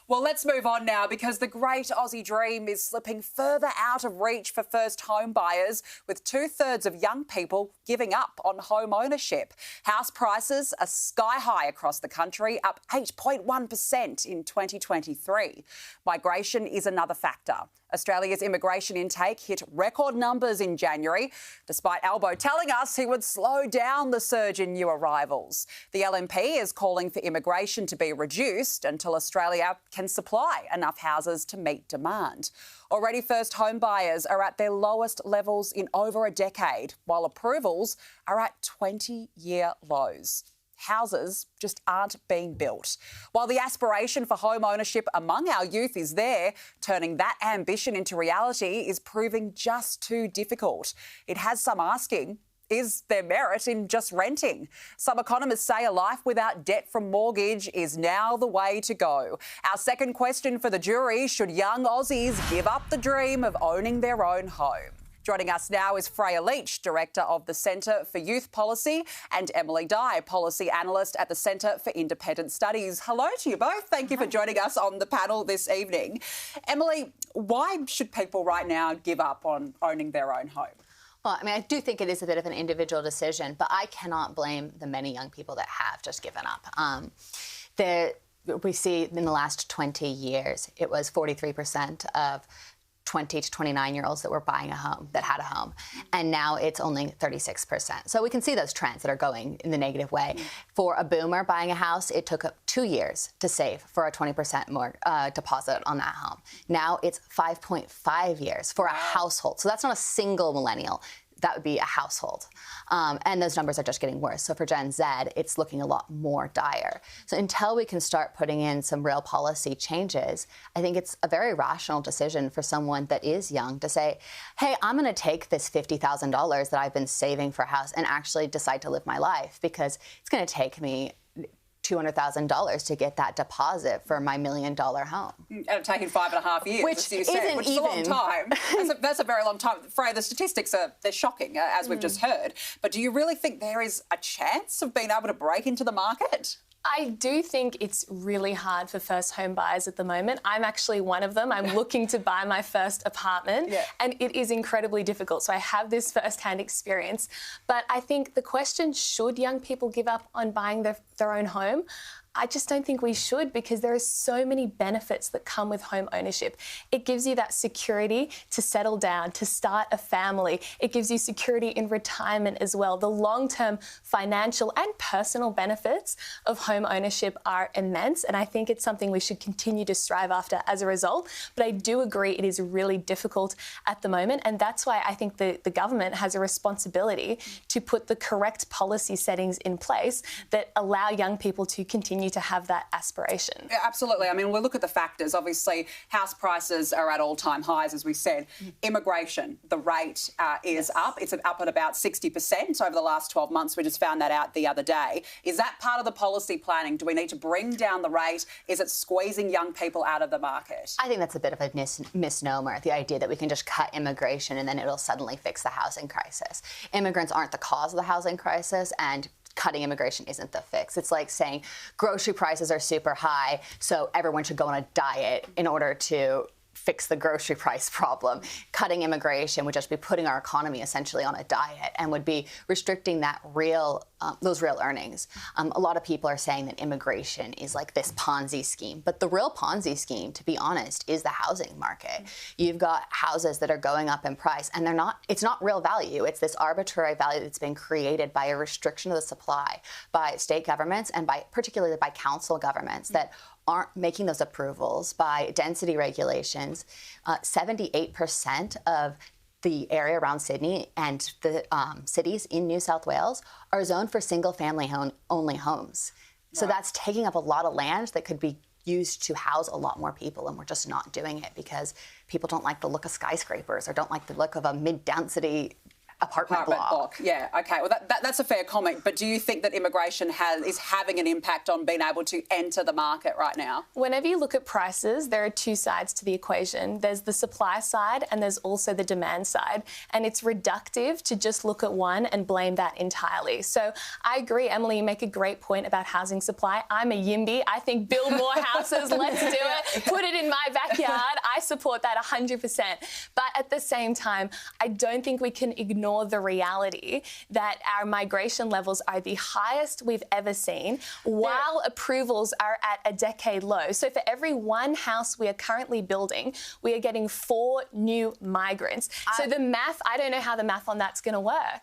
Well, let's move on now because the great Aussie dream is slipping further out of reach for first home buyers, with 2/3 of young people giving up on home ownership. House prices are sky high across the country, up 8.1% in 2023. Migration is another factor. Australia's immigration intake hit record numbers in January, despite Albo telling us he would slow down the surge in new arrivals. The LNP is calling for immigration to be reduced until Australia can supply enough houses to meet demand. Already first home buyers are at their lowest levels in over a decade, while approvals are at 20-year lows. Houses just aren't being built. While the aspiration for home ownership among our youth is there, turning that ambition into reality is proving just too difficult. It has some asking, is there merit in just renting? Some economists say a life without debt from mortgage is now the way to go. Our second question for the jury: should young Aussies give up the dream of owning their own home? Joining us now is Freya Leach, Director of the Centre for Youth Policy, and Emily Dye, Policy Analyst at the Centre for Independent Studies. Hello to you both. Thank you for joining us on the panel this evening. Emily, why should people right now give up on owning their own home? Well, I mean, I do think it is a bit of an individual decision, but I cannot blame the many young people that have just given up. We see in the last 20 years, it was 43% of 20 to 29-year-olds that were buying a home, that had a home. And now it's only 36%. So we can see those trends that are going in the negative way. For a boomer buying a house, it took 2 years to save for a 20% more deposit on that home. Now it's 5.5 years for a household. So that's not a single millennial. That would be a household. And those numbers are just getting worse. So for Gen Z, it's looking a lot more dire. So until we can start putting in some real policy changes, I think it's a very rational decision for someone that is young to say, hey, I'm going to take this $50,000 that I've been saving for a house and actually decide to live my life, because it's going to take me $200,000 to get that deposit for my $1 million home. And it's taken 5.5 years, which is a long time. That's a very long time. Freya, the statistics they're shocking, as we've just heard. But do you really think there is a chance of being able to break into the market? I do think it's really hard for first home buyers at the moment. I'm actually one of them. I'm looking to buy my first apartment, and it is incredibly difficult. So I have this first-hand experience. But I think the question, should young people give up on buying their own home? I just don't think we should, because there are so many benefits that come with home ownership. It gives you that security to settle down, to start a family. It gives you security in retirement as well. The long-term financial and personal benefits of home ownership are immense, and I think it's something we should continue to strive after as a result. But I do agree it is really difficult at the moment, and that's why I think the government has a responsibility to put the correct policy settings in place that allow young people to continue to have that aspiration. Yeah, absolutely. I mean, we'll look at the factors. Obviously, house prices are at all-time highs, as we said. Immigration, the rate is up. It's up at about 60% over the last 12 months. We just found that out the other day. Is that part of the policy planning? Do we need to bring down the rate? Is it squeezing young people out of the market? I think that's a bit of a misnomer, the idea that we can just cut immigration and then it'll suddenly fix the housing crisis. Immigrants aren't the cause of the housing crisis, and cutting immigration isn't the fix. It's like saying grocery prices are super high, so everyone should go on a diet in order to fix the grocery price problem. Cutting immigration would just be putting our economy essentially on a diet and would be restricting that those real earnings. A lot of people are saying that immigration is like this Ponzi scheme, but the real Ponzi scheme, to be honest, is the housing market. You've got houses that are going up in price, and it's not real value. It's this arbitrary value that's been created by a restriction of the supply by state governments and particularly by council governments that aren't making those approvals, by density regulations. 78% of the area around Sydney and the cities in New South Wales are zoned for single-family only homes. So that's taking up a lot of land that could be used to house a lot more people, and we're just not doing it because people don't like the look of skyscrapers or don't like the look of a mid-density apartment block. Yeah, okay. Well, that's a fair comment. But do you think that immigration is having an impact on being able to enter the market right now? Whenever you look at prices, there are two sides to the equation. There's the supply side and there's also the demand side. And it's reductive to just look at one and blame that entirely. So I agree, Emily, you make a great point about housing supply. I'm a YIMBY. I think build more houses, let's do it. Put it in my backyard. I support that 100%. But at the same time, I don't think we can ignore the reality that our migration levels are the highest we've ever seen, while approvals are at a decade low. So for every one house we are currently building, we are getting 4 new migrants. So the math, I don't know how the math on that's going to work.